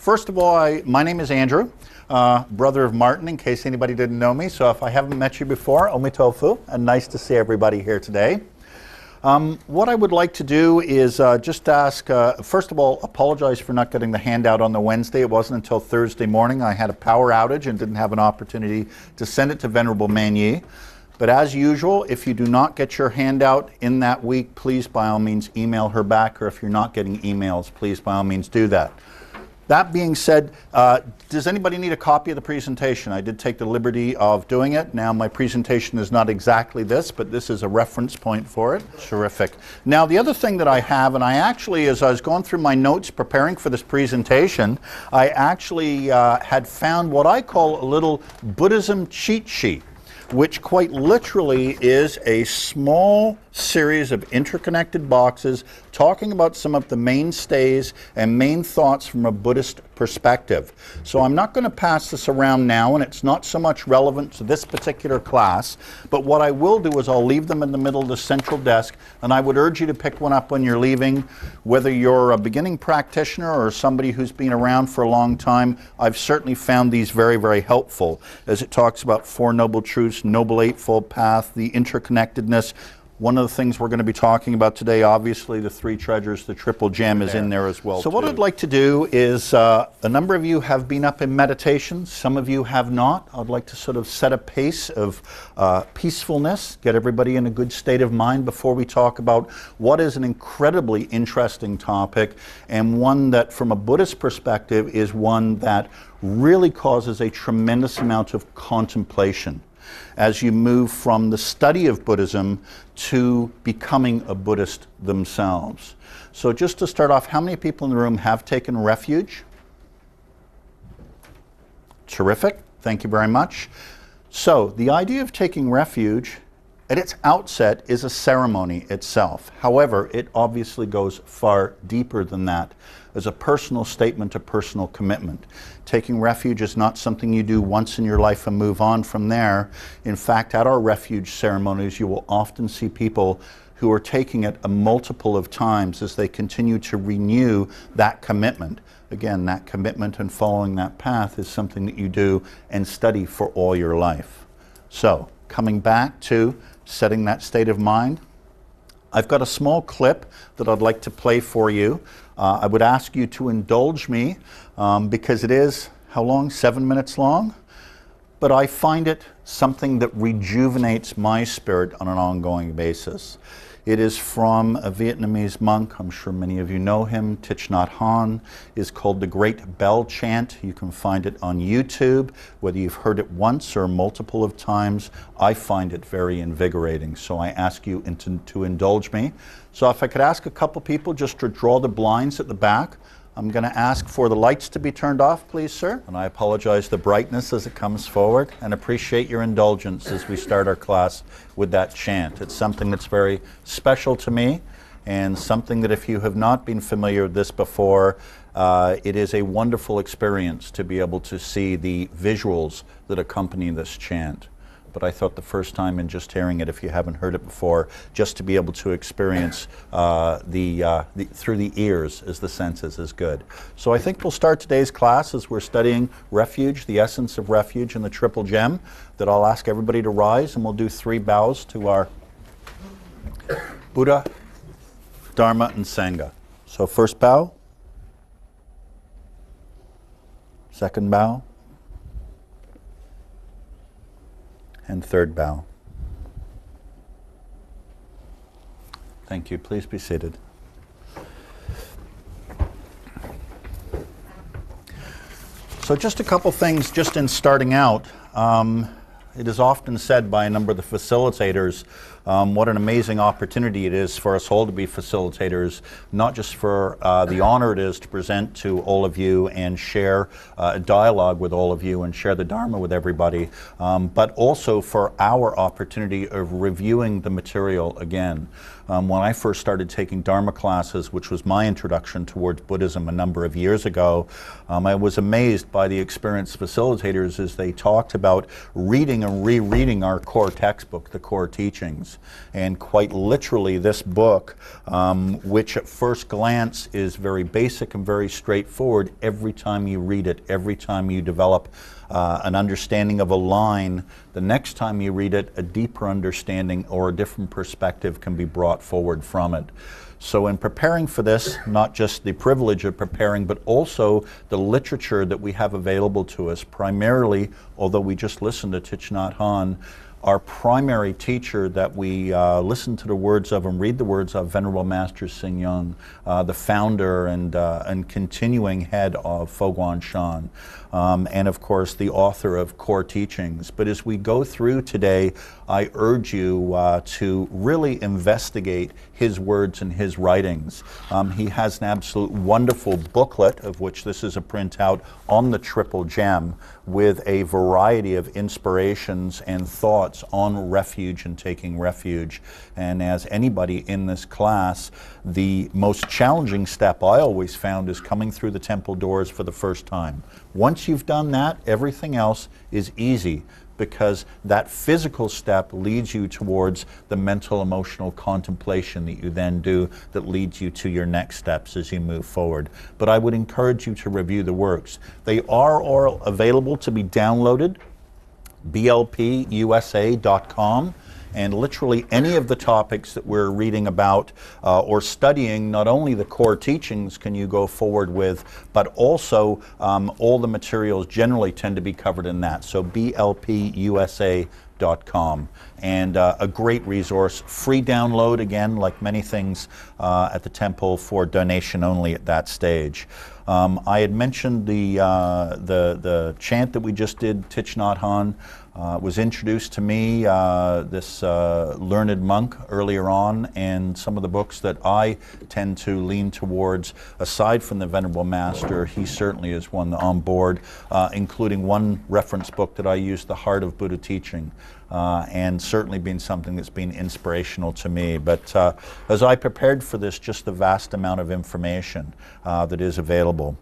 First of all, my name is Andrew, brother of Martin, in case anybody didn't know me. So if I haven't met you before, omitofu, and nice to see everybody here today. What I would like to do is just ask, first of all, apologize for not getting the handout on the Wednesday. It wasn't until Thursday morning. I had a power outage and didn't have an opportunity to send it to Venerable Magny. But as usual, if you do not get your handout in that week, please by all means email her back, or if you're not getting emails, please by all means do that. That being said, does anybody need a copy of the presentation? I did take the liberty of doing it. Now my presentation is not exactly this, but this is a reference point for it. Terrific. Now the other thing that I have, and I actually, as I was going through my notes preparing for this presentation, I actually had found what I call a little Buddhism cheat sheet, which quite literally is a small series of interconnected boxes talking about some of the mainstays and main thoughts from a Buddhist perspective. So I'm not going to pass this around now, and it's not so much relevant to this particular class, but what I will do is I'll leave them in the middle of the central desk, and I would urge you to pick one up when you're leaving. Whether you're a beginning practitioner or somebody who's been around for a long time, I've certainly found these very, very helpful, as it talks about Four Noble Truths, Noble Eightfold Path, the interconnectedness. One of the things we're going to be talking about today, obviously the three treasures, the triple gem is in there as well. So what I'd like to do is, a number of you have been up in meditation, some of you have not. I'd like to sort of set a pace of peacefulness, get everybody in a good state of mind before we talk about what is an incredibly interesting topic, and one that from a Buddhist perspective is one that really causes a tremendous amount of contemplation as you move from the study of Buddhism to becoming a Buddhist themselves. So just to start off, how many people in the room have taken Refuge? Terrific, thank you very much. So the idea of taking Refuge at its outset is a ceremony itself. However, it obviously goes far deeper than that, as a personal statement, a personal commitment. Taking Refuge is not something you do once in your life and move on from there. In fact, at our Refuge ceremonies, you will often see people who are taking it a multiple of times as they continue to renew that commitment. Again, that commitment and following that path is something that you do and study for all your life. So, coming back to setting that state of mind, I've got a small clip that I'd like to play for you. I would ask you to indulge me because it is, how long? 7 minutes long? But I find it something that rejuvenates my spirit on an ongoing basis. It is from a Vietnamese monk, I'm sure many of you know him, Thich Nhat Hanh. It's called the Great Bell Chant. You can find it on YouTube. Whether you've heard it once or multiple of times, I find it very invigorating. So I ask you to indulge me. So if I could ask a couple people just to draw the blinds at the back. I'm going to ask for the lights to be turned off, please, sir. And I apologize the brightness as it comes forward, and appreciate your indulgence as we start our class with that chant. It's something that's very special to me, and something that if you have not been familiar with this before, it is a wonderful experience to be able to see the visuals that accompany this chant. But I thought the first time in just hearing it, if you haven't heard it before, just to be able to experience through the ears as the senses is good. So I think we'll start today's class as we're studying Refuge, the essence of Refuge and the triple gem, that I'll ask everybody to rise, and we'll do 3 bows to our Buddha, Dharma, and Sangha. So first bow, second bow, and third bow. Thank you. Please be seated. So just a couple things just in starting out. It is often said by a number of the facilitators what an amazing opportunity it is for us all to be facilitators, not just for the honor it is to present to all of you and share a dialogue with all of you and share the Dharma with everybody, but also for our opportunity of reviewing the material again. When I first started taking Dharma classes, which was my introduction towards Buddhism a number of years ago, I was amazed by the experienced facilitators as they talked about reading reading and rereading our core textbook, the Core Teachings. And quite literally this book, which at first glance is very basic and very straightforward, every time you read it, every time you develop an understanding of a line, the next time you read it, a deeper understanding or a different perspective can be brought forward from it. So in preparing for this, not just the privilege of preparing, but also the literature that we have available to us, primarily, although we just listened to Thich Nhat Hanh, our primary teacher that we listen to the words of and read the words of, Venerable Master Hsing Yun, the founder and continuing head of Fo Guang Shan, and of course the author of Core Teachings. But as we go through today, I urge you to really investigate his words and his writings. He has an absolute wonderful booklet, of which this is a printout, on the Triple Gem, with a variety of inspirations and thoughts on refuge and taking refuge. And as anybody in this class, the most challenging step I always found is coming through the temple doors for the first time. Once you've done that, everything else is easy, because that physical step leads you towards the mental, emotional contemplation that you then do that leads you to your next steps as you move forward. But I would encourage you to review the works. They are all available to be downloaded, blpusa.com. And literally any of the topics that we're reading about or studying, not only the core teachings can you go forward with, but also all the materials generally tend to be covered in that. So blpusa.com. And a great resource, free download, again, like many things at the temple, for donation only at that stage. I had mentioned the chant that we just did, Thich Nhat Hanh. Was introduced to me, this learned monk, earlier on, and some of the books that I tend to lean towards, aside from the Venerable Master, he certainly is one on board, including one reference book that I use, The Heart of Buddha Teaching, and certainly been something that's been inspirational to me. But as I prepared for this, just the vast amount of information that is available.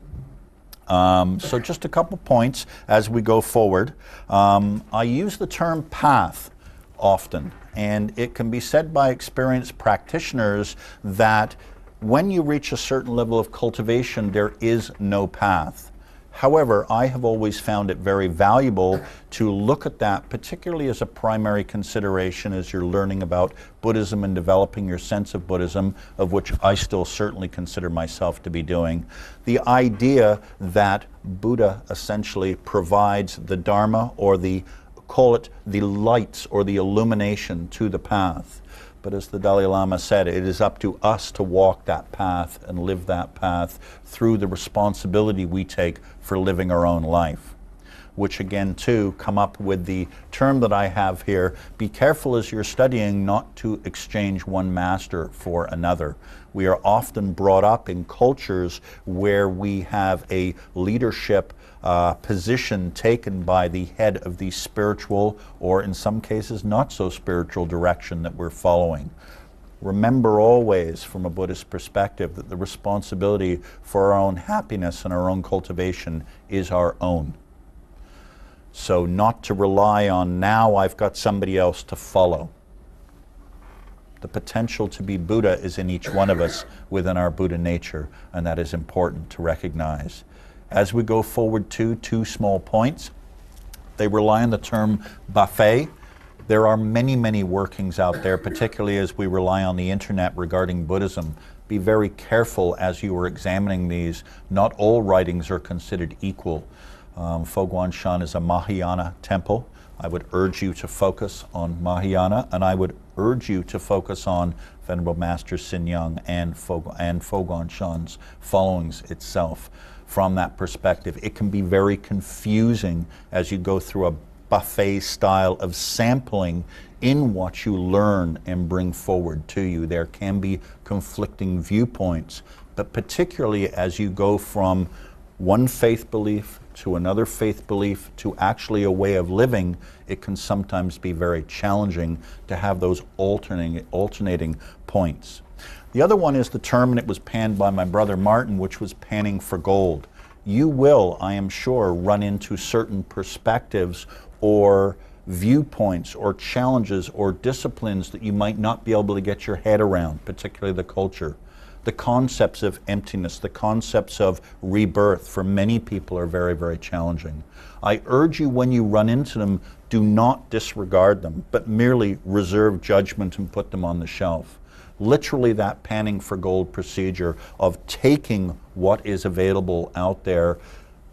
So just a couple points as we go forward. I use the term path often, and it can be said by experienced practitioners that when you reach a certain level of cultivation, there is no path. However, I have always found it very valuable to look at that, particularly as a primary consideration as you're learning about Buddhism and developing your sense of Buddhism, of which I still certainly consider myself to be doing. The idea that Buddha essentially provides the Dharma, or call it the lights or the illumination to the path. But as the Dalai Lama said, it is up to us to walk that path and live that path through the responsibility we take for living our own life. Which again, too, come up with the term that I have here: be careful as you're studying not to exchange one master for another. We are often brought up in cultures where we have a leadership position taken by the head of the spiritual, or in some cases not so spiritual, direction that we're following. Remember always, from a Buddhist perspective, that the responsibility for our own happiness and our own cultivation is our own. So not to rely on, now I've got somebody else to follow. The potential to be Buddha is in each one of us within our Buddha nature, and that is important to recognize. As we go forward to two small points, they rely on the term buffet. There are many, many workings out there, particularly as we rely on the internet regarding Buddhism. Be very careful as you are examining these. Not all writings are considered equal. Fo Guang Shan is a Mahayana temple. I would urge you to focus on Mahayana, and I would urge you to focus on Venerable Master Hsing Yun and Fo Guang Shan's followings itself. From that perspective, it can be very confusing as you go through a buffet style of sampling in what you learn and bring forward to you. There can be conflicting viewpoints, but particularly as you go from one faith belief to another faith belief to actually a way of living, it can sometimes be very challenging to have those alternating points. The other one is the term, and it was panned by my brother Martin, which was panning for gold. You will, I am sure, run into certain perspectives or viewpoints or challenges or disciplines that you might not be able to get your head around, particularly the culture. The concepts of emptiness, the concepts of rebirth for many people are very, very challenging. I urge you, when you run into them, do not disregard them, but merely reserve judgment and put them on the shelf. Literally that panning for gold procedure of taking what is available out there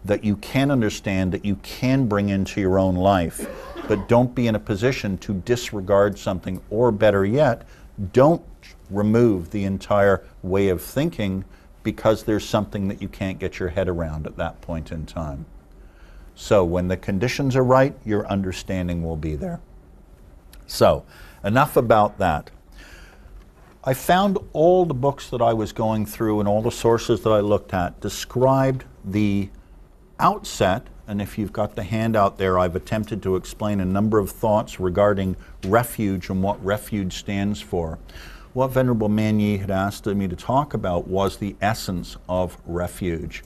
that you can understand, that you can bring into your own life, but don't be in a position to disregard something, or better yet, don't remove the entire way of thinking because there's something that you can't get your head around at that point in time. So when the conditions are right, your understanding will be there. So enough about that. I found all the books that I was going through and all the sources that I looked at described the outset, and if you've got the handout there, I've attempted to explain a number of thoughts regarding refuge and what refuge stands for. What Venerable Manyi had asked me to talk about was the essence of refuge.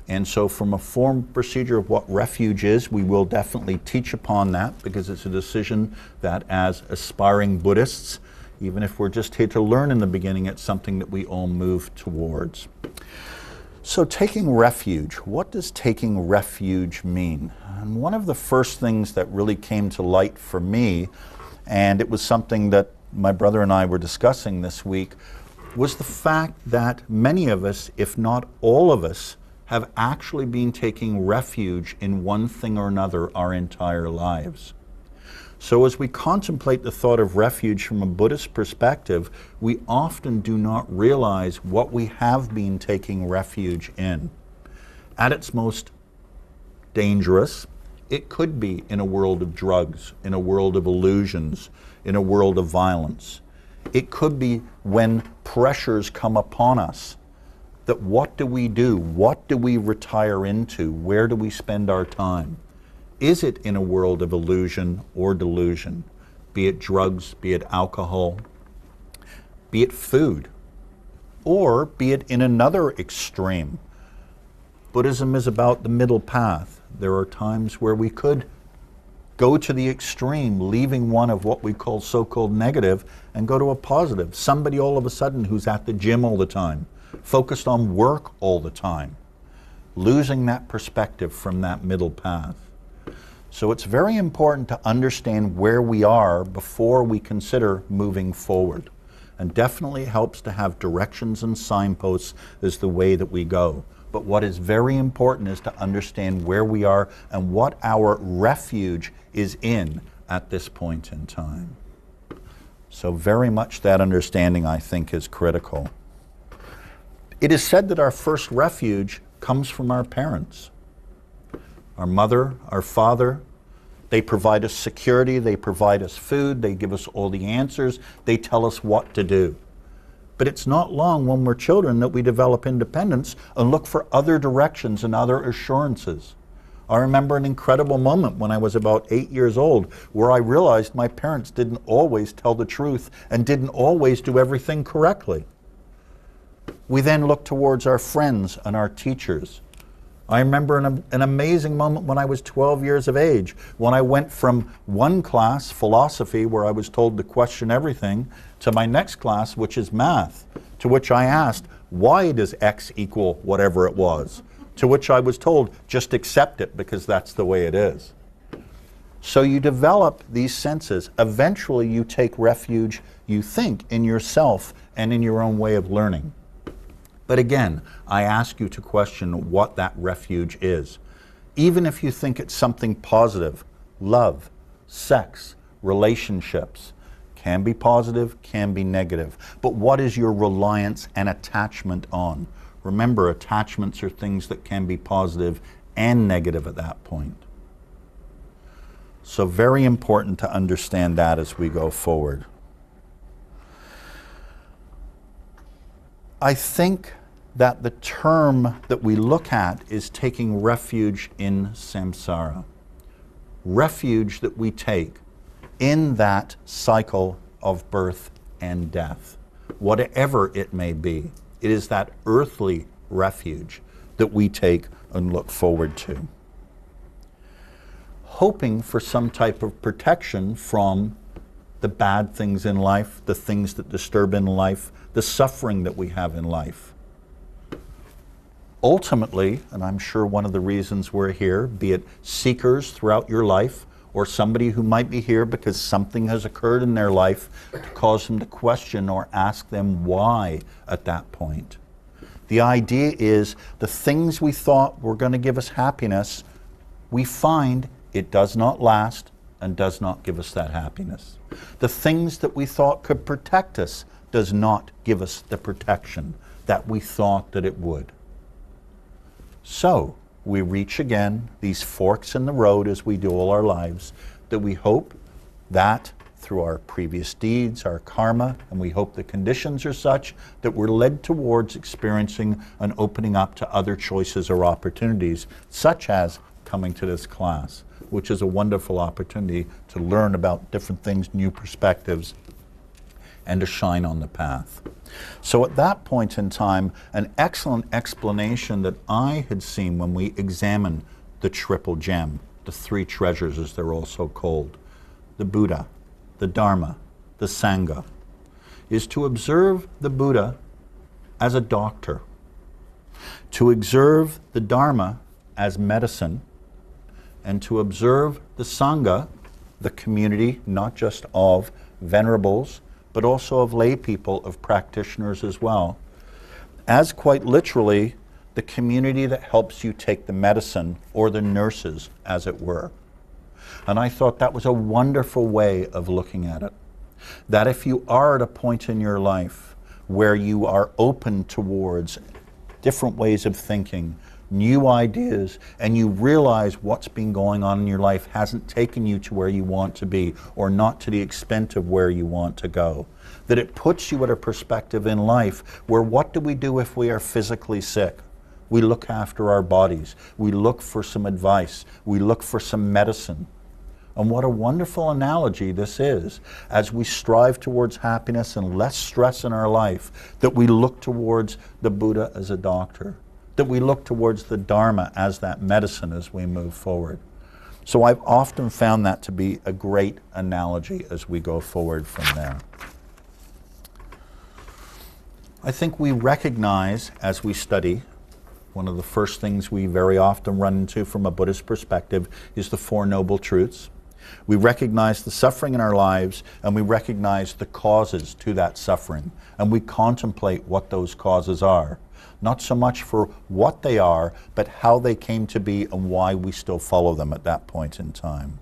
And so from a form procedure of what refuge is, we will definitely teach upon that, because it's a decision that as aspiring Buddhists, even if we're just here to learn in the beginning, it's something that we all move towards. So taking refuge, what does taking refuge mean? And one of the first things that really came to light for me, and it was something that my brother and I were discussing this week, was the fact that many of us, if not all of us, have actually been taking refuge in one thing or another our entire lives. So as we contemplate the thought of refuge from a Buddhist perspective, we often do not realize what we have been taking refuge in. At its most dangerous, it could be in a world of drugs, in a world of illusions, in a world of violence. It could be when pressures come upon us, that what do we do? What do we retire into? Where do we spend our time? Is it in a world of illusion or delusion? Be it drugs, be it alcohol, be it food, or be it in another extreme. Buddhism is about the middle path. There are times where we could go to the extreme, leaving one of what we call so-called negative and go to a positive. Somebody all of a sudden who's at the gym all the time, focused on work all the time, losing that perspective from that middle path. So it's very important to understand where we are before we consider moving forward. And definitely helps to have directions and signposts as the way that we go. But what is very important is to understand where we are and what our refuge is in at this point in time. So very much that understanding, I think, is critical. It is said that our first refuge comes from our parents. Our mother, our father, they provide us security, they provide us food, they give us all the answers, they tell us what to do. But it's not long when we're children that we develop independence and look for other directions and other assurances. I remember an incredible moment when I was about 8 years old where I realized my parents didn't always tell the truth and didn't always do everything correctly. We then looked towards our friends and our teachers. I remember an amazing moment when I was 12 years of age, when I went from one class, philosophy, where I was told to question everything, to my next class, which is math, to which I asked, why does X equal whatever it was? To which I was told, just accept it because that's the way it is. So you develop these senses. Eventually you take refuge, you think, in yourself and in your own way of learning. But again, I ask you to question what that refuge is. Even if you think it's something positive, love, sex, relationships, can be positive, can be negative. But what is your reliance and attachment on? Remember, attachments are things that can be positive and negative at that point. So very important to understand that as we go forward. I think that the term that we look at is taking refuge in samsara. Refuge that we take in that cycle of birth and death, whatever it may be. It is that earthly refuge that we take and look forward to. hoping for some type of protection from the bad things in life, the things that disturb in life, the suffering that we have in life. Ultimately, and I'm sure one of the reasons we're here, be it seekers throughout your life, or somebody who might be here because something has occurred in their life to cause them to question or ask them why at that point. The idea is the things we thought were going to give us happiness, we find it does not last and does not give us that happiness. The things that we thought could protect us does not give us the protection that we thought that it would. So we reach again these forks in the road as we do all our lives, that we hope that through our previous deeds, our karma, and we hope the conditions are such that we're led towards experiencing and opening up to other choices or opportunities, such as coming to this class, which is a wonderful opportunity to learn about different things, new perspectives, and to shine on the path. So at that point in time, an excellent explanation that I had seen when we examined the triple gem, the three treasures as they're also called, the Buddha, the Dharma, the Sangha, is to observe the Buddha as a doctor, to observe the Dharma as medicine, and to observe the Sangha, the community, not just of venerables, but also of lay people, of practitioners as well, as quite literally the community that helps you take the medicine, or the nurses, as it were. And I thought that was a wonderful way of looking at it. That if you are at a point in your life where you are open towards different ways of thinking, new ideas, and you realize what's been going on in your life hasn't taken you to where you want to be, or not to the extent of where you want to go, that it puts you at a perspective in life where what do we do if we are physically sick? We look after our bodies. We look for some advice. We look for some medicine. And what a wonderful analogy this is, as we strive towards happiness and less stress in our life, that we look towards the Buddha as a doctor, that we look towards the Dharma as that medicine as we move forward. So I've often found that to be a great analogy as we go forward from there. I think we recognize as we study, one of the first things we very often run into from a Buddhist perspective is the Four Noble Truths. We recognize the suffering in our lives, and we recognize the causes to that suffering, and we contemplate what those causes are. Not so much for what they are, but how they came to be and why we still follow them at that point in time.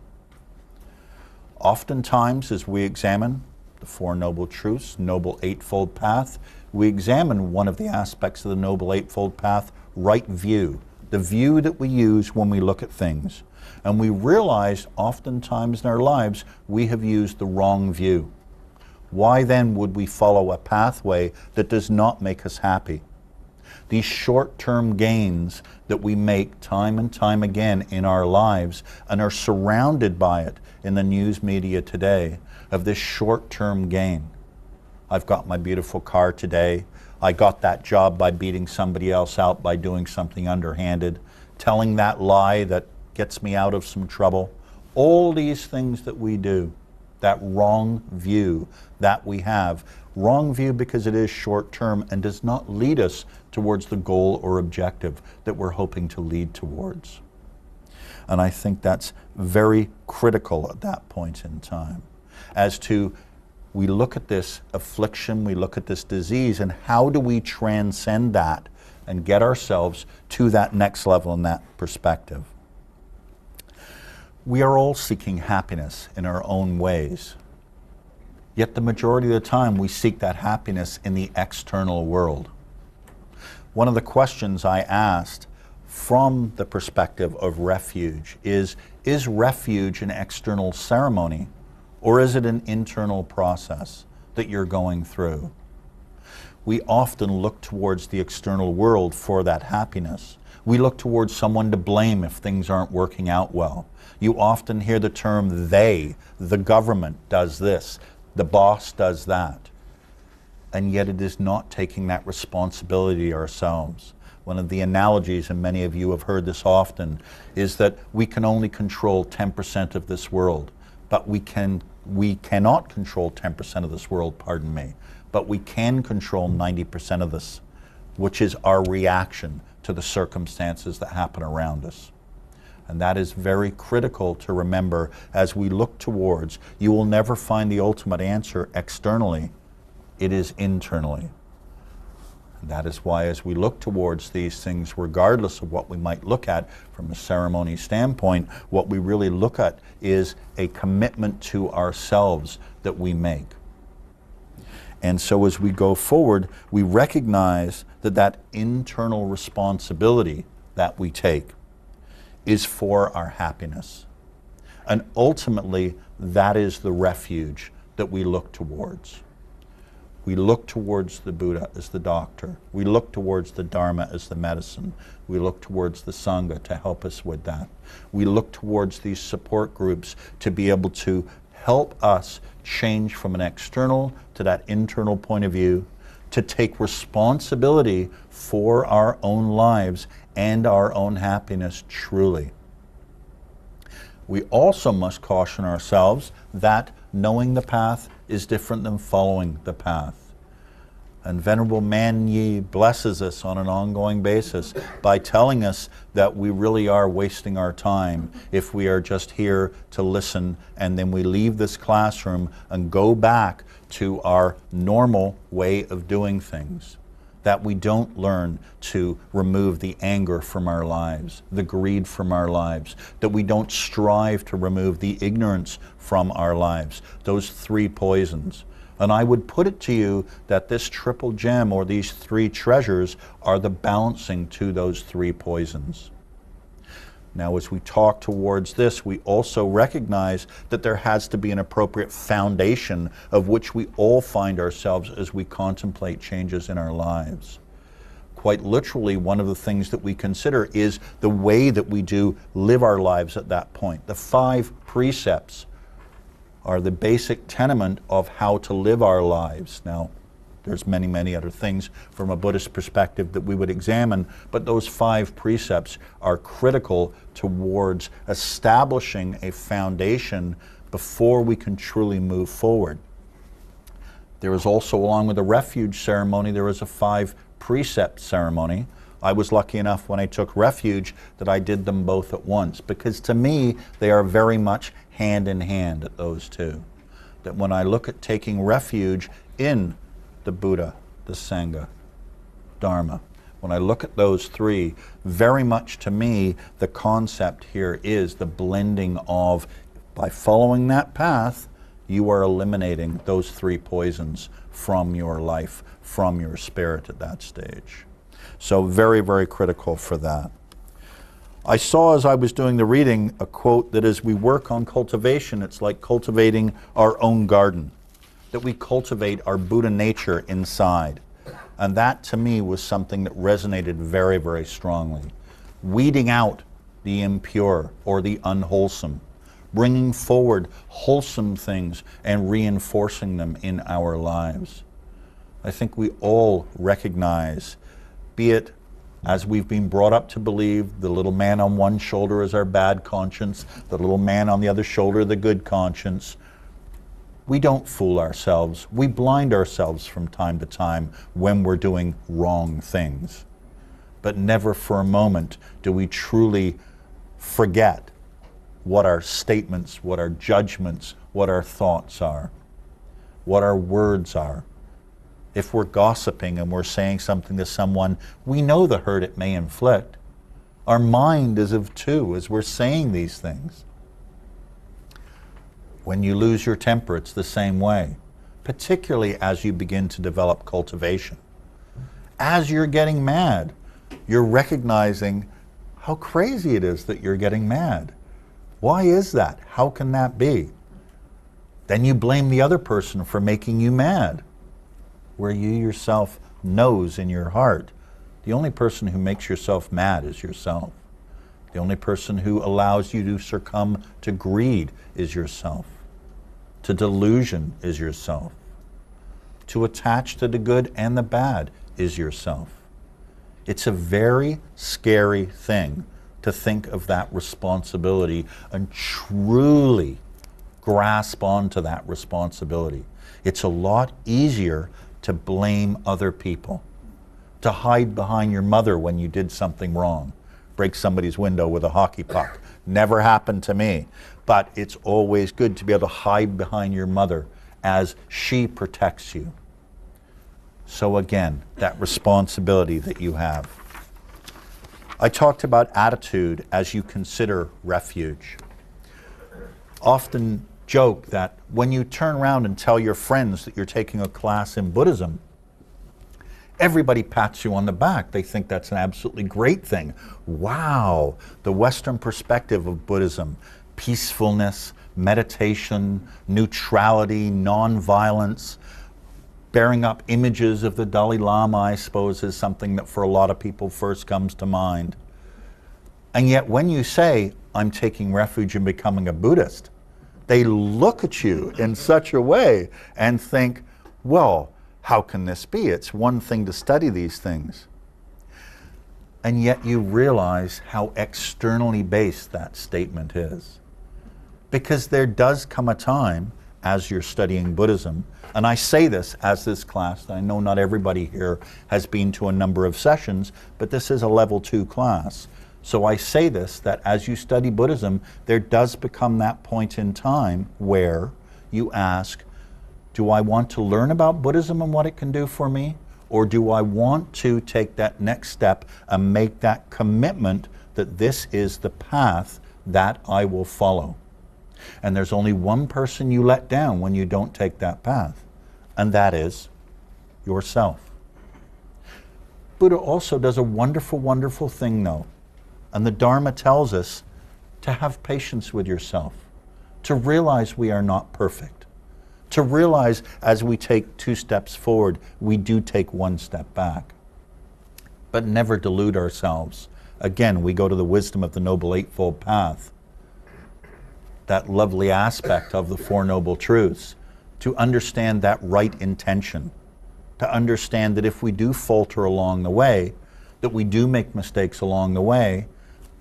Oftentimes, as we examine the Four Noble Truths, Noble Eightfold Path, we examine one of the aspects of the Noble Eightfold Path, right view, the view that we use when we look at things. And we realize oftentimes in our lives we have used the wrong view. Why then would we follow a pathway that does not make us happy? These short-term gains that we make time and time again in our lives and are surrounded by it in the news media today, of this short-term gain. I've got my beautiful car today. I got that job by beating somebody else out by doing something underhanded, telling that lie that gets me out of some trouble. All these things that we do, that wrong view that we have. Wrong view because it is short-term and does not lead us towards the goal or objective that we're hoping to lead towards. And I think that's very critical at that point in time. As to, we look at this affliction, we look at this disease, and how do we transcend that and get ourselves to that next level in that perspective? We are all seeking happiness in our own ways. Yet the majority of the time we seek that happiness in the external world. One of the questions I asked from the perspective of refuge is refuge an external ceremony, or is it an internal process that you're going through? We often look towards the external world for that happiness. We look towards someone to blame if things aren't working out well. You often hear the term they, the government does this, the boss does that. And yet it is not taking that responsibility ourselves. One of the analogies, and many of you have heard this often, is that we can only control 10% of this world, but we cannot control 10% of this world, pardon me, but we can control 90% of this, which is our reaction to the circumstances that happen around us. And that is very critical to remember as we look towards. You will never find the ultimate answer externally. It is internally. And that is why as we look towards these things, regardless of what we might look at from a ceremony standpoint, what we really look at is a commitment to ourselves that we make. And so as we go forward, we recognize that that internal responsibility that we take is for our happiness. And ultimately, that is the refuge that we look towards. We look towards the Buddha as the doctor. We look towards the Dharma as the medicine. We look towards the Sangha to help us with that. We look towards these support groups to be able to help us change from an external to that internal point of view, to take responsibility for our own lives and our own happiness truly. We also must caution ourselves that knowing the path is different than following the path. And Venerable Manyi blesses us on an ongoing basis by telling us that we really are wasting our time if we are just here to listen and then we leave this classroom and go back to our normal way of doing things. That we don't learn to remove the anger from our lives, the greed from our lives, that we don't strive to remove the ignorance from our lives, those three poisons. And I would put it to you that this triple gem or these three treasures are the balancing to those three poisons. Now, as we talk towards this, we also recognize that there has to be an appropriate foundation of which we all find ourselves as we contemplate changes in our lives. Quite literally, one of the things that we consider is the way that we do live our lives at that point. The 5 precepts are the basic tenement of how to live our lives. Now, there's many, many other things from a Buddhist perspective that we would examine, but those 5 precepts are critical towards establishing a foundation before we can truly move forward. There is also, along with the refuge ceremony, there is a 5 precept ceremony. I was lucky enough when I took refuge that I did them both at once, because to me, they are very much hand in hand at those two. That when I look at taking refuge in the Buddha, the Sangha, Dharma, when I look at those 3, very much to me, the concept here is the blending of, by following that path, you are eliminating those 3 poisons from your life, from your spirit at that stage. So very, very critical for that. I saw as I was doing the reading a quote that as we work on cultivation, it's like cultivating our own garden, that we cultivate our Buddha nature inside. And that to me was something that resonated very, very strongly. Weeding out the impure or the unwholesome, bringing forward wholesome things and reinforcing them in our lives. I think we all recognize, be it as we've been brought up to believe, the little man on one shoulder is our bad conscience, the little man on the other shoulder, the good conscience. We don't fool ourselves. We blind ourselves from time to time when we're doing wrong things. But never for a moment do we truly forget what our statements, what our judgments, what our thoughts are, what our words are. If we're gossiping and we're saying something to someone, we know the hurt it may inflict. Our mind is of 2 as we're saying these things. When you lose your temper, it's the same way, particularly as you begin to develop cultivation. As you're getting mad, you're recognizing how crazy it is that you're getting mad. Why is that? How can that be? Then you blame the other person for making you mad, where you yourself knows in your heart, the only person who makes yourself mad is yourself. The only person who allows you to succumb to greed is yourself. To delusion is yourself. To attach to the good and the bad is yourself. It's a very scary thing to think of that responsibility and truly grasp onto that responsibility. It's a lot easier to blame other people, to hide behind your mother when you did something wrong, break somebody's window with a hockey puck. Never happened to me, but it's always good to be able to hide behind your mother as she protects you. So again, that responsibility that you have. I talked about attitude as you consider refuge. Often joke that when you turn around and tell your friends that you're taking a class in Buddhism, everybody pats you on the back. They think that's an absolutely great thing. Wow, the Western perspective of Buddhism, peacefulness, meditation, neutrality, non-violence, bearing up images of the Dalai Lama, I suppose, is something that for a lot of people first comes to mind. And yet when you say, I'm taking refuge in becoming a Buddhist, they look at you in such a way and think, well, how can this be? It's one thing to study these things. And yet you realize how externally based that statement is. Because there does come a time as you're studying Buddhism, and I say this as this class, I know not everybody here has been to a number of sessions, but this is a level 2 class. So I say this, that as you study Buddhism, there does become that point in time where you ask, do I want to learn about Buddhism and what it can do for me? Or do I want to take that next step and make that commitment that this is the path that I will follow? And there's only one person you let down when you don't take that path, and that is yourself. Buddha also does a wonderful, wonderful thing though. And the Dharma tells us to have patience with yourself, to realize we are not perfect, to realize as we take 2 steps forward, we do take 1 step back. But never delude ourselves. Again, we go to the wisdom of the Noble Eightfold Path, that lovely aspect of the Four Noble Truths, to understand that right intention, to understand that if we do falter along the way, that we do make mistakes along the way,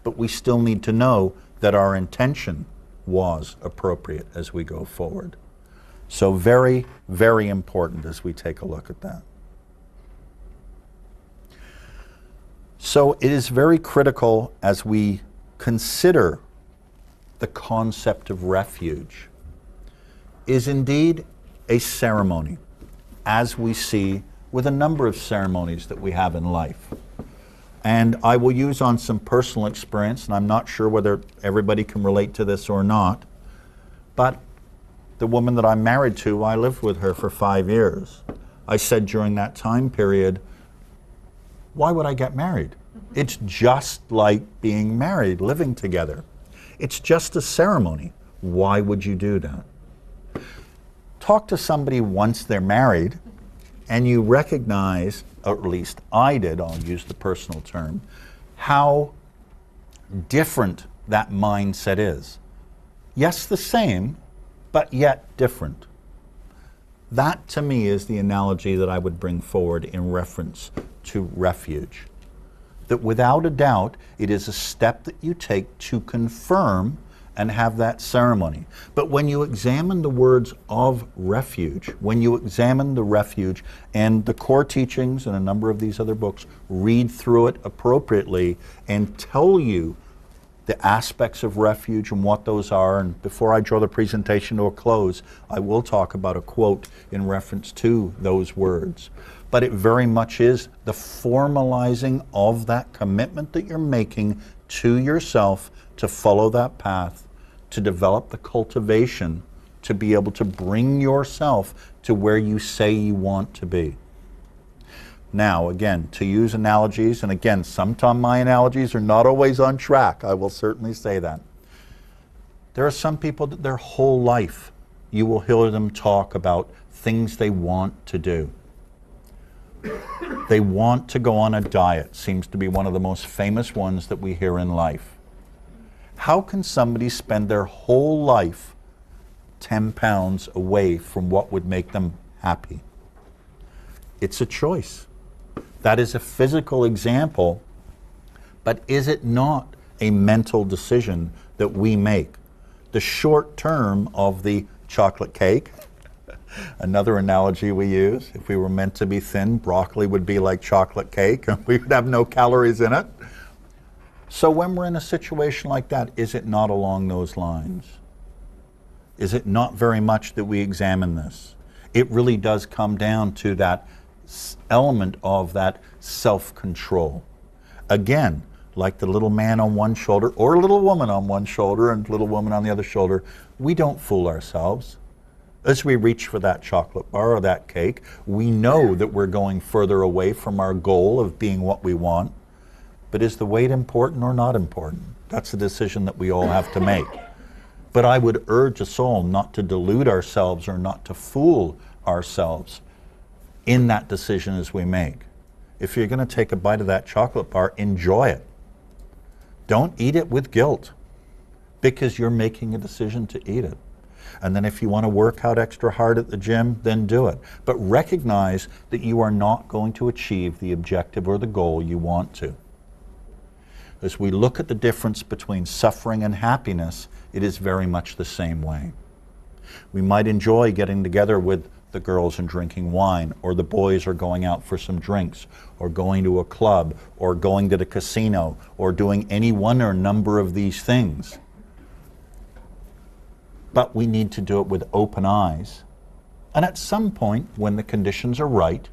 but we still need to know that our intention was appropriate as we go forward. So very, very important as we take a look at that. So it is very critical as we consider the concept of refuge is indeed a ceremony, as we see with a number of ceremonies that we have in life. And I will use on some personal experience, and I'm not sure whether everybody can relate to this or not, but the woman that I'm married to, I lived with her for 5 years. I said during that time period, why would I get married? It's just like being married, living together. It's just a ceremony. Why would you do that? Talk to somebody once they're married and you recognize, or at least I did, I'll use the personal term, how different that mindset is. Yes, the same, but yet different. That to me is the analogy that I would bring forward in reference to refuge. That without a doubt, it is a step that you take to confirm and have that ceremony. But when you examine the words of refuge, when you examine the refuge and the core teachings and a number of these other books, read through it appropriately and tell you the aspects of refuge and what those are. And before I draw the presentation to a close, I will talk about a quote in reference to those words. But it very much is the formalizing of that commitment that you're making to yourself to follow that path, to develop the cultivation, to be able to bring yourself to where you say you want to be. Now, again, to use analogies, and again, sometimes my analogies are not always on track, I will certainly say that. There are some people that their whole life you will hear them talk about things they want to do. They want to go on a diet, seems to be one of the most famous ones that we hear in life. How can somebody spend their whole life 10 pounds away from what would make them happy? It's a choice. That is a physical example, but is it not a mental decision that we make? The short term of the chocolate cake, another analogy we use, if we were meant to be thin, broccoli would be like chocolate cake, and we would have no calories in it. So when we're in a situation like that, is it not along those lines? Is it not very much that we examine this? It really does come down to that element of that self-control. Again, like the little man on one shoulder or little woman on one shoulder and little woman on the other shoulder, we don't fool ourselves. As we reach for that chocolate bar or that cake, we know that we're going further away from our goal of being what we want. But is the weight important or not important? That's a decision that we all have to make. But I would urge us all not to delude ourselves or not to fool ourselves in that decision as we make. If you're going to take a bite of that chocolate bar, enjoy it. Don't eat it with guilt, because you're making a decision to eat it. And then if you want to work out extra hard at the gym, then do it. But recognize that you are not going to achieve the objective or the goal you want to. As we look at the difference between suffering and happiness, it is very much the same way. We might enjoy getting together with the girls and drinking wine, or the boys are going out for some drinks, or going to a club, or going to the casino, or doing any one or number of these things. But we need to do it with open eyes. And at some point, when the conditions are right,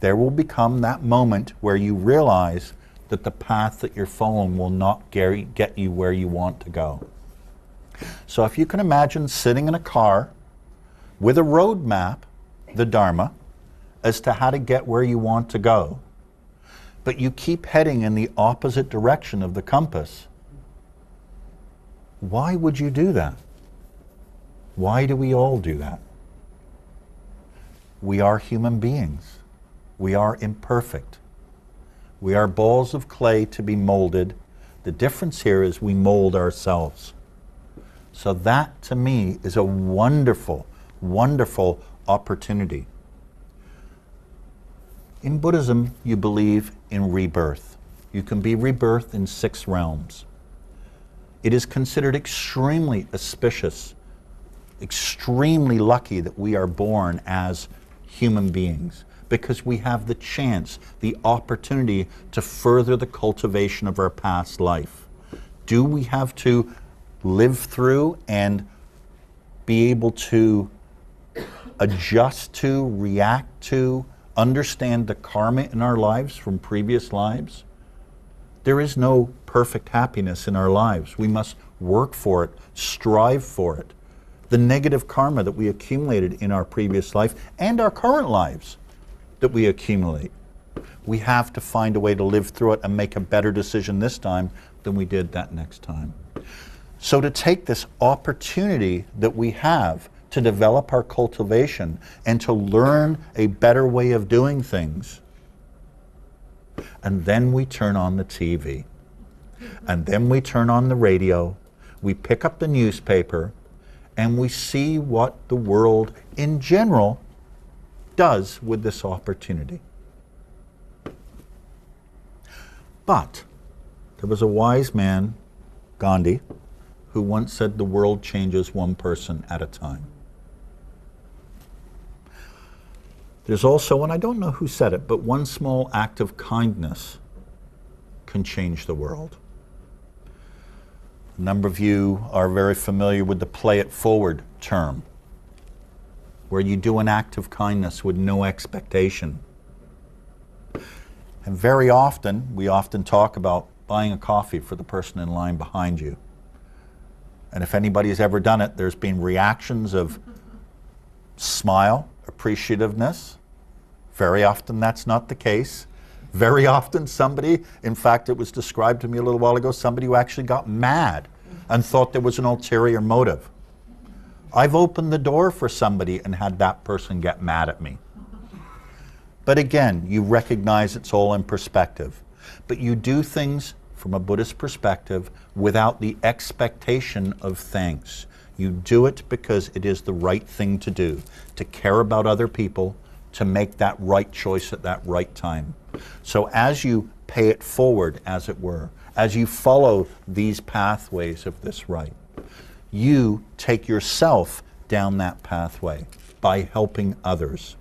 there will become that moment where you realize that the path that you're following will not get you where you want to go. So if you can imagine sitting in a car with a road map, the Dharma, as to how to get where you want to go, but you keep heading in the opposite direction of the compass, why would you do that? Why do we all do that? We are human beings. We are imperfect. We are balls of clay to be molded. The difference here is we mold ourselves. So that, to me, is a wonderful, wonderful opportunity. In Buddhism, you believe in rebirth. You can be rebirthed in 6 realms. It is considered extremely auspicious, extremely lucky that we are born as human beings, because we have the chance, the opportunity to further the cultivation of our past life. Do we have to live through and be able to adjust to, react to, understand the karma in our lives from previous lives? There is no perfect happiness in our lives. We must work for it, strive for it. The negative karma that we accumulated in our previous life and our current lives that we accumulate, we have to find a way to live through it and make a better decision this time than we did that next time. So to take this opportunity that we have to develop our cultivation and to learn a better way of doing things, and then we turn on the TV, and then we turn on the radio, we pick up the newspaper, and we see what the world in general does with this opportunity. But there was a wise man, Gandhi, who once said the world changes one person at a time. There's also, and I don't know who said it, but one small act of kindness can change the world. A number of you are very familiar with the play it forward term, where you do an act of kindness with no expectation. And very often, we often talk about buying a coffee for the person in line behind you. And if anybody has ever done it, there's been reactions of smile, appreciativeness. Very often that's not the case. Very often somebody, in fact it was described to me a little while ago, somebody who actually got mad and thought there was an ulterior motive. I've opened the door for somebody and had that person get mad at me. But again, you recognize it's all in perspective. But you do things from a Buddhist perspective without the expectation of thanks. You do it because it is the right thing to do, to care about other people, to make that right choice at that right time. So as you pay it forward, as it were, as you follow these pathways of this right, you take yourself down that pathway by helping others.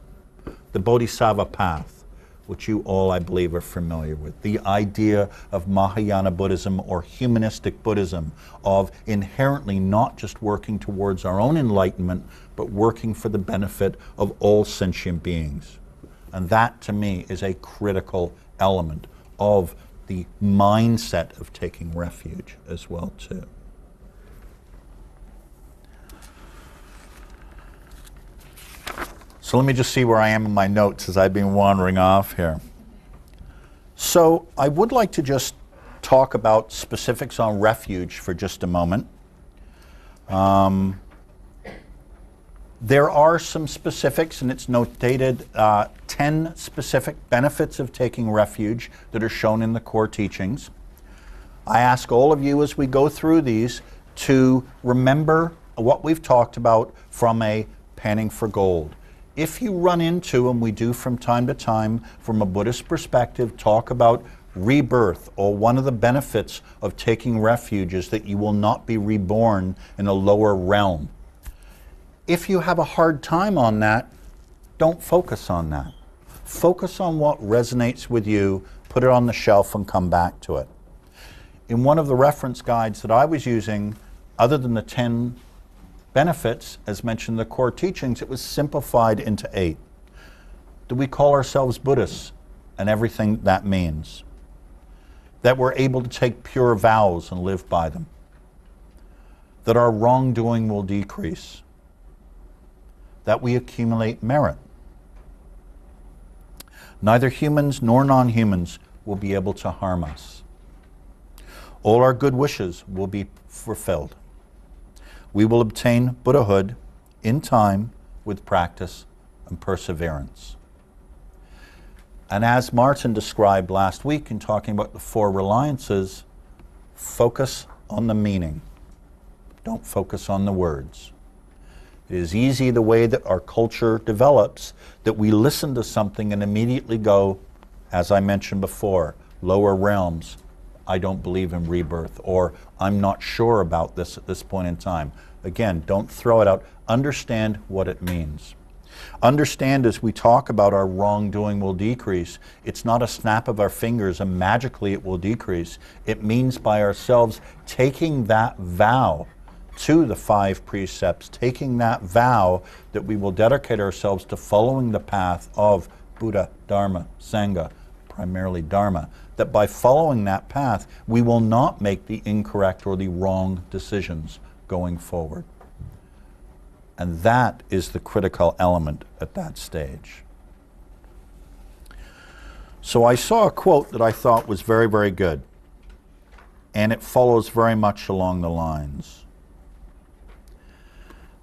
The Bodhisattva path, which you all, I believe, are familiar with. The idea of Mahayana Buddhism or humanistic Buddhism, of inherently not just working towards our own enlightenment, but working for the benefit of all sentient beings. And that, to me, is a critical element of the mindset of taking refuge as well, too. So let me just see where I am in my notes as I've been wandering off here. So I would like to just talk about specifics on refuge for just a moment. There are some specifics, and it's notated 10 specific benefits of taking refuge that are shown in the core teachings. I ask all of you as we go through these to remember what we've talked about from a panning for gold. If you run into, and we do from time to time, from a Buddhist perspective, talk about rebirth, or one of the benefits of taking refuge is that you will not be reborn in a lower realm. If you have a hard time on that, don't focus on that. Focus on what resonates with you, put it on the shelf and come back to it. In one of the reference guides that I was using, other than the 10 benefits, as mentioned in the core teachings, it was simplified into 8. Do we call ourselves Buddhists and everything that means? That we're able to take pure vows and live by them. That our wrongdoing will decrease. That we accumulate merit. Neither humans nor non-humans will be able to harm us. All our good wishes will be fulfilled. We will obtain Buddhahood in time with practice and perseverance. And as Martin described last week in talking about the 4 reliances, focus on the meaning. Don't focus on the words. It is easy, the way that our culture develops, that we listen to something and immediately go, as I mentioned before, lower realms. I don't believe in rebirth, or I'm not sure about this at this point in time. Again, don't throw it out. Understand what it means. Understand, as we talk about our wrongdoing will decrease, it's not a snap of our fingers and magically it will decrease. It means by ourselves taking that vow to the 5 precepts, taking that vow that we will dedicate ourselves to following the path of Buddha, Dharma, Sangha, primarily Dharma, that by following that path, we will not make the incorrect or the wrong decisions going forward. And that is the critical element at that stage. So I saw a quote that I thought was very, very good. And it follows very much along the lines.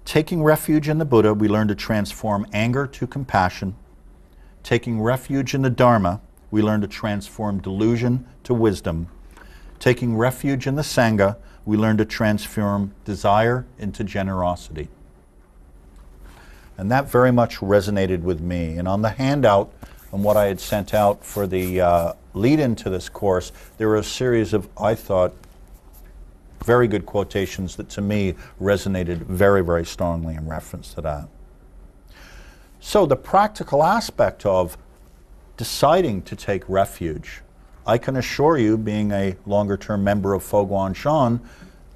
Taking refuge in the Buddha, we learn to transform anger to compassion. Taking refuge in the Dharma, we learn to transform delusion to wisdom. Taking refuge in the Sangha, we learn to transform desire into generosity. And that very much resonated with me. And on the handout and what I had sent out for the lead-in to this course, there were a series of, I thought, very good quotations that to me resonated very, very strongly in reference to that. So the practical aspect of deciding to take refuge, I can assure you, being a longer-term member of Fo Guang Shan,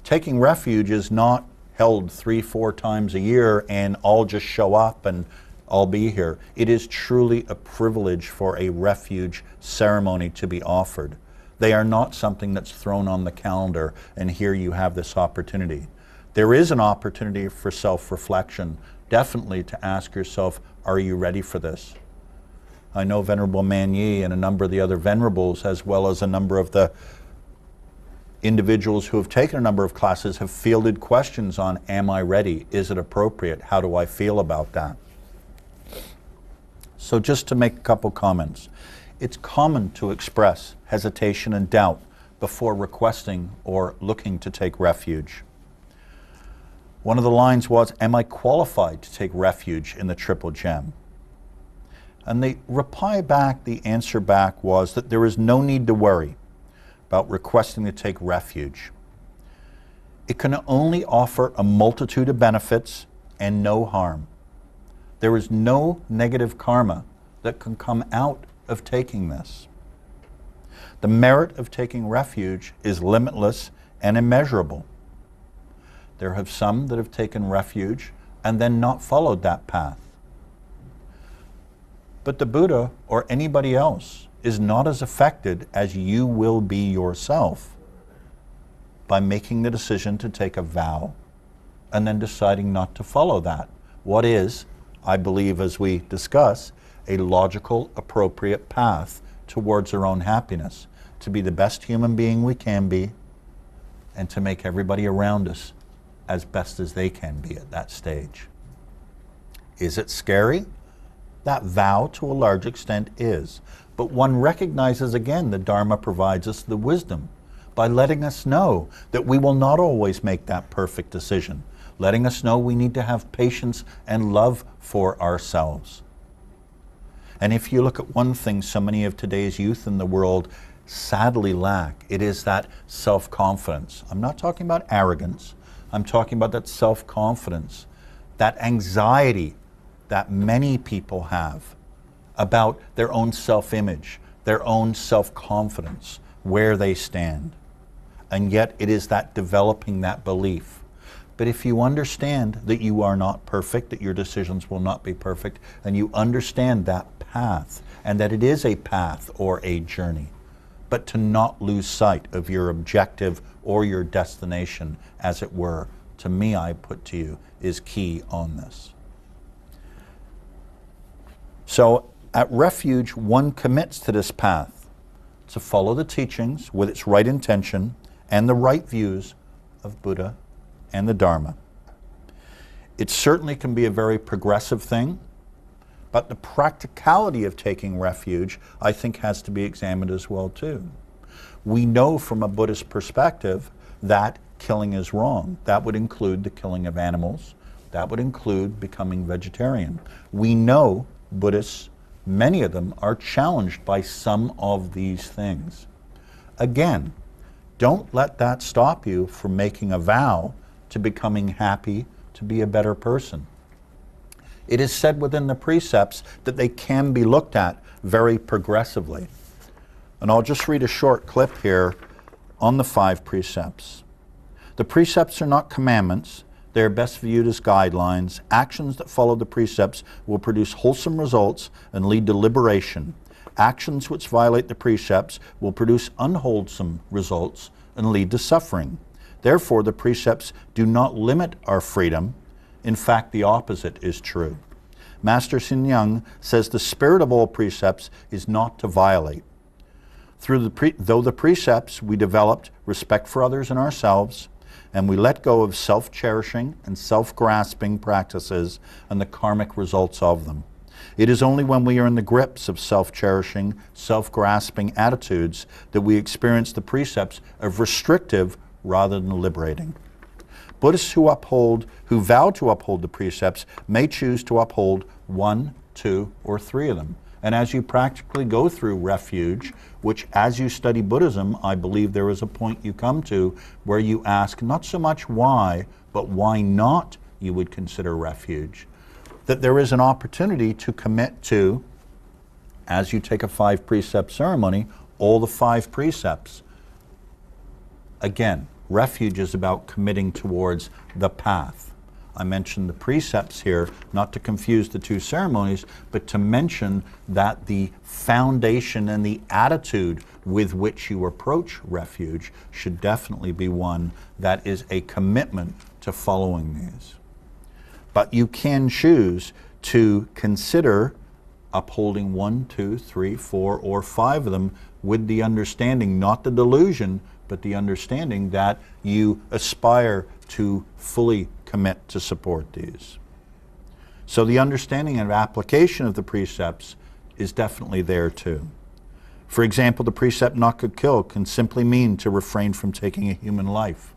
taking refuge is not held 3-4 times a year and I'll just show up and I'll be here. It is truly a privilege for a refuge ceremony to be offered. They are not something that's thrown on the calendar and here you have this opportunity. There is an opportunity for self-reflection, definitely to ask yourself, are you ready for this? I know Venerable Man Yi and a number of the other Venerables, as well as a number of the individuals who have taken a number of classes, have fielded questions on, am I ready? Is it appropriate? How do I feel about that? So just to make a couple comments. It's common to express hesitation and doubt before requesting or looking to take refuge. One of the lines was, am I qualified to take refuge in the Triple Gem? And the answer back was that there is no need to worry about requesting to take refuge. It can only offer a multitude of benefits and no harm. There is no negative karma that can come out of taking this. The merit of taking refuge is limitless and immeasurable. There have some that have taken refuge and then not followed that path. But the Buddha or anybody else is not as affected as you will be yourself by making the decision to take a vow and then deciding not to follow that. What is, I believe, as we discuss, a logical, appropriate path towards our own happiness, to be the best human being we can be, and to make everybody around us as best as they can be at that stage. Is it scary? That vow, to a large extent, is. But one recognizes, again, the Dharma provides us the wisdom by letting us know that we will not always make that perfect decision, letting us know we need to have patience and love for ourselves. And if you look at one thing so many of today's youth in the world sadly lack, it is that self-confidence. I'm not talking about arrogance. I'm talking about that self-confidence, that anxiety that many people have about their own self-image, their own self-confidence, where they stand. And yet it is that developing that belief. But if you understand that you are not perfect, that your decisions will not be perfect, and you understand that path, and that it is a path or a journey, but to not lose sight of your objective or your destination, as it were, to me, I put to you, is key on this. So at Refuge, one commits to this path, to follow the teachings with its right intention and the right views of Buddha and the Dharma. It certainly can be a very progressive thing, but the practicality of taking refuge, I think, has to be examined as well too. We know from a Buddhist perspective that killing is wrong. That would include the killing of animals. That would include becoming vegetarian. We know Buddhists, many of them, are challenged by some of these things. Again, don't let that stop you from making a vow to becoming happy, to be a better person. It is said within the precepts that they can be looked at very progressively. And I'll just read a short clip here on the 5 precepts. The precepts are not commandments. They are best viewed as guidelines. Actions that follow the precepts will produce wholesome results and lead to liberation. Actions which violate the precepts will produce unwholesome results and lead to suffering. Therefore, the precepts do not limit our freedom. In fact, the opposite is true. Master Sin Young says the spirit of all precepts is not to violate. Though the precepts we developed respect for others and ourselves, and we let go of self-cherishing and self-grasping practices and the karmic results of them. It is only when we are in the grips of self-cherishing, self-grasping attitudes that we experience the precepts of restrictive rather than liberating. Buddhists who vow to uphold the precepts may choose to uphold 1, 2, or 3 of them. And as you practically go through Refuge, which as you study Buddhism, I believe there is a point you come to where you ask not so much why, but why not you would consider Refuge. That there is an opportunity to commit to, as you take a 5 precept ceremony, all the 5 precepts. Again, Refuge is about committing towards the path. I mentioned the precepts here, not to confuse the 2 ceremonies, but to mention that the foundation and the attitude with which you approach Refuge should definitely be one that is a commitment to following these. But you can choose to consider upholding 1, 2, 3, 4, or 5 of them with the understanding, not the delusion, but the understanding that you aspire to fully commit to support these. So the understanding and application of the precepts is definitely there too. For example, the precept not to kill can simply mean to refrain from taking a human life.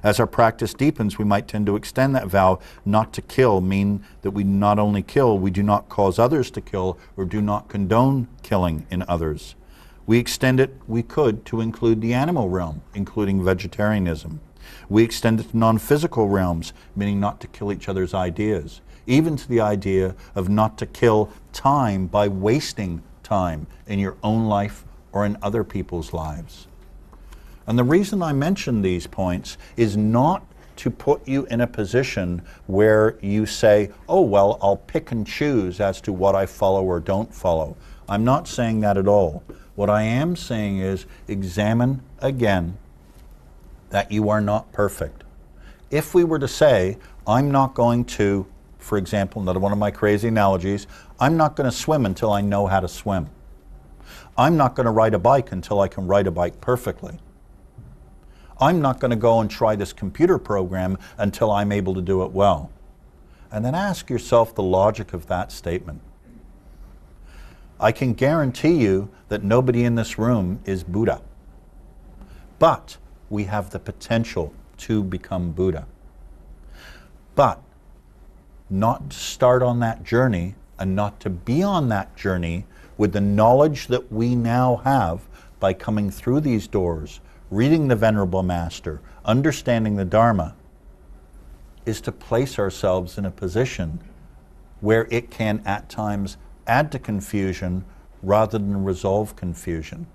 As our practice deepens, we might tend to extend that vow not to kill, mean that we not only kill, we do not cause others to kill or do not condone killing in others. We extend it, we could, to include the animal realm, including vegetarianism. We extend it to non-physical realms, meaning not to kill each other's ideas, even to the idea of not to kill time by wasting time in your own life or in other people's lives. And the reason I mention these points is not to put you in a position where you say, oh, well, I'll pick and choose as to what I follow or don't follow. I'm not saying that at all. What I am saying is examine again that you are not perfect. If we were to say, I'm not going to, for example, another one of my crazy analogies, I'm not going to swim until I know how to swim. I'm not going to ride a bike until I can ride a bike perfectly. I'm not going to go and try this computer program until I'm able to do it well. And then ask yourself the logic of that statement. I can guarantee you that nobody in this room is Buddha. But we have the potential to become Buddha. But not to start on that journey and not to be on that journey with the knowledge that we now have by coming through these doors, reading the Venerable Master, understanding the Dharma, is to place ourselves in a position where it can at times add to confusion rather than resolve confusion.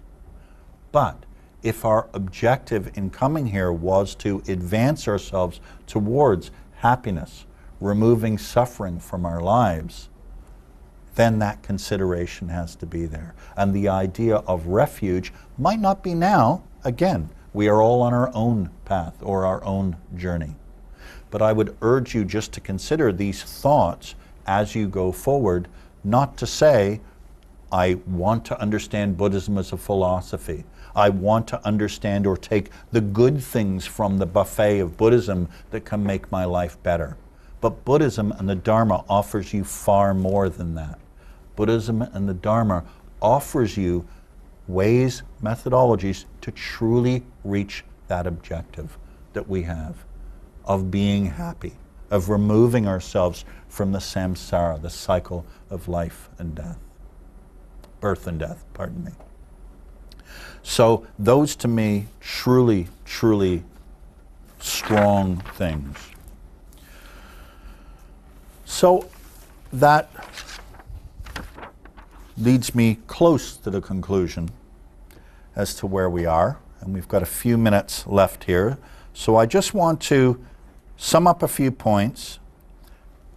But if our objective in coming here was to advance ourselves towards happiness, removing suffering from our lives, then that consideration has to be there. And the idea of refuge might not be now. Again, we are all on our own path or our own journey. But I would urge you just to consider these thoughts as you go forward, not to say, I want to understand Buddhism as a philosophy. I want to understand or take the good things from the buffet of Buddhism that can make my life better. But Buddhism and the Dharma offers you far more than that. Buddhism and the Dharma offers you ways, methodologies to truly reach that objective that we have of being happy, of removing ourselves from the samsara, the cycle of life and death. Birth and death, pardon me. So those to me, truly, truly strong things. So that leads me close to the conclusion as to where we are, and we've got a few minutes left here. So I just want to sum up a few points,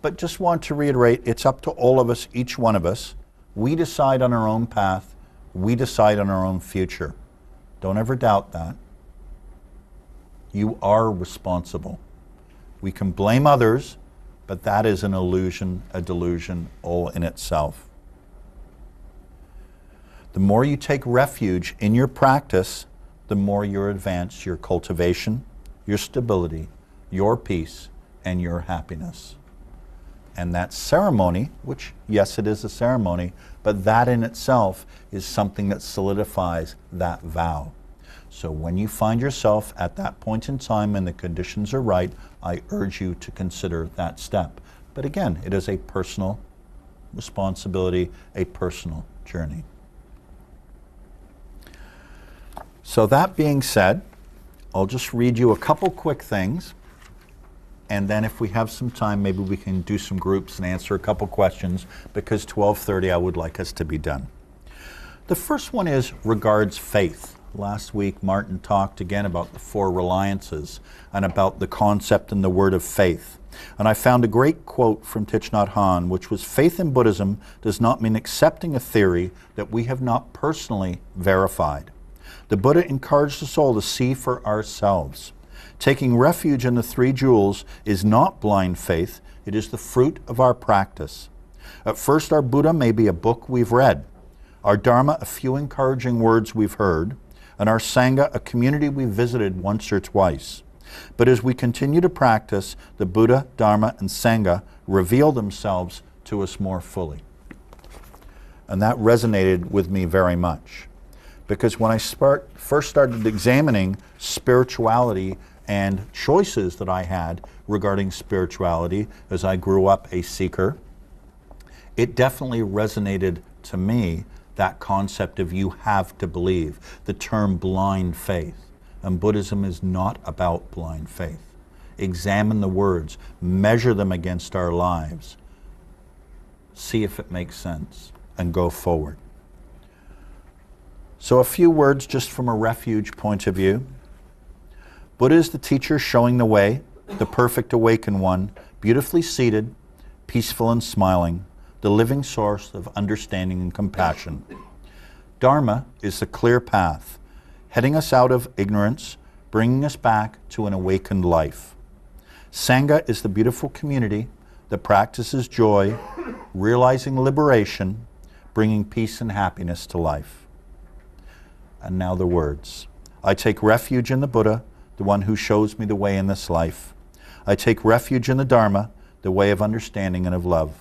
but just want to reiterate, it's up to all of us, each one of us. We decide on our own path. We decide on our own future. Don't ever doubt that. You are responsible. We can blame others, but that is an illusion, a delusion all in itself. The more you take refuge in your practice, the more you advance your cultivation, your stability, your peace, and your happiness. And that ceremony, which, yes, it is a ceremony, but that in itself is something that solidifies that vow. So when you find yourself at that point in time and the conditions are right, I urge you to consider that step. But again, it is a personal responsibility, a personal journey. So that being said, I'll just read you a couple quick things. And then if we have some time, maybe we can do some groups and answer a couple questions, because 12:30 I would like us to be done. The first one is regards faith. Last week Martin talked again about the 4 reliances and about the concept and the word of faith. And I found a great quote from Thich Nhat Hanh, which was, faith in Buddhism does not mean accepting a theory that we have not personally verified. The Buddha encouraged us all to see for ourselves. Taking refuge in the 3 jewels is not blind faith, it is the fruit of our practice. At first, our Buddha may be a book we've read, our Dharma a few encouraging words we've heard, and our Sangha a community we've visited once or twice. But as we continue to practice, the Buddha, Dharma, and Sangha reveal themselves to us more fully. And that resonated with me very much. Because when I first started examining spirituality and choices that I had regarding spirituality as I grew up a seeker, it definitely resonated to me, that concept of you have to believe, the term blind faith. And Buddhism is not about blind faith. Examine the words, measure them against our lives, see if it makes sense, and go forward. So a few words just from a refuge point of view. Buddha is the teacher showing the way, the perfect awakened one, beautifully seated, peaceful and smiling, the living source of understanding and compassion. Dharma is the clear path, heading us out of ignorance, bringing us back to an awakened life. Sangha is the beautiful community that practices joy, realizing liberation, bringing peace and happiness to life. And now the words. I take refuge in the Buddha, the one who shows me the way in this life. I take refuge in the Dharma, the way of understanding and of love.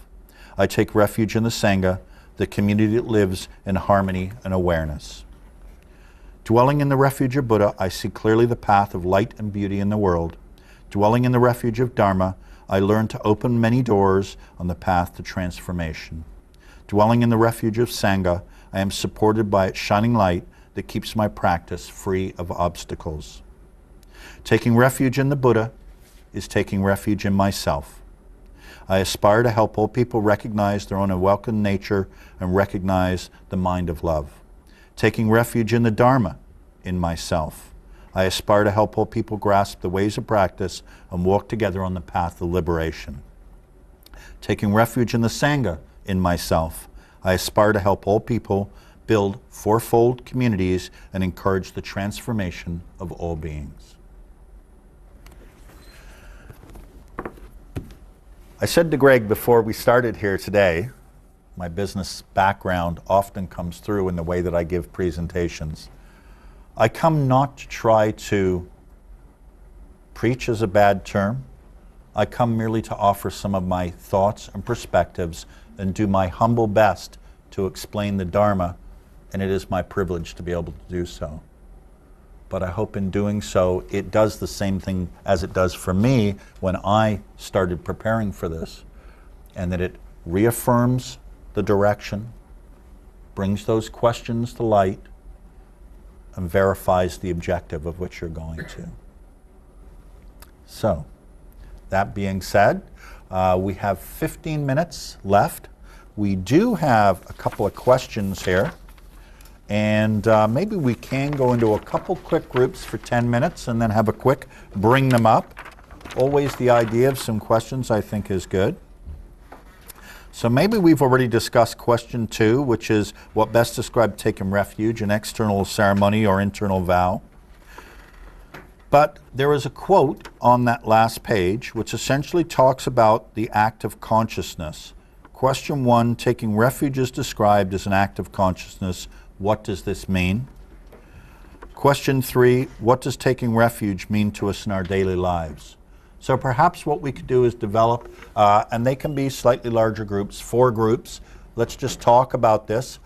I take refuge in the Sangha, the community that lives in harmony and awareness. Dwelling in the refuge of Buddha, I see clearly the path of light and beauty in the world. Dwelling in the refuge of Dharma, I learn to open many doors on the path to transformation. Dwelling in the refuge of Sangha, I am supported by its shining light that keeps my practice free of obstacles. Taking refuge in the Buddha is taking refuge in myself. I aspire to help all people recognize their own awakened nature and recognize the mind of love. Taking refuge in the Dharma in myself, I aspire to help all people grasp the ways of practice and walk together on the path of liberation. Taking refuge in the Sangha in myself, I aspire to help all people build fourfold communities and encourage the transformation of all beings. I said to Greg before we started here today, my business background often comes through in the way that I give presentations. I come not to try to preach is a bad term. I come merely to offer some of my thoughts and perspectives and do my humble best to explain the Dharma, and it is my privilege to be able to do so. But I hope in doing so, it does the same thing as it does for me when I started preparing for this, and that it reaffirms the direction, brings those questions to light, and verifies the objective of which you're going to. So, that being said, we have 15 minutes left. We do have a couple of questions here. And maybe we can go into a couple quick groups for 10 minutes and then have a quick bring them up. Always the idea of some questions I think is good. So maybe we've already discussed question 2, which is what best describes taking refuge, an external ceremony or internal vow. But there is a quote on that last page which essentially talks about the act of consciousness. Question 1, taking refuge is described as an act of consciousness. What does this mean? Question 3, what does taking refuge mean to us in our daily lives? So perhaps what we could do is develop, and they can be slightly larger groups, 4 groups. Let's just talk about this.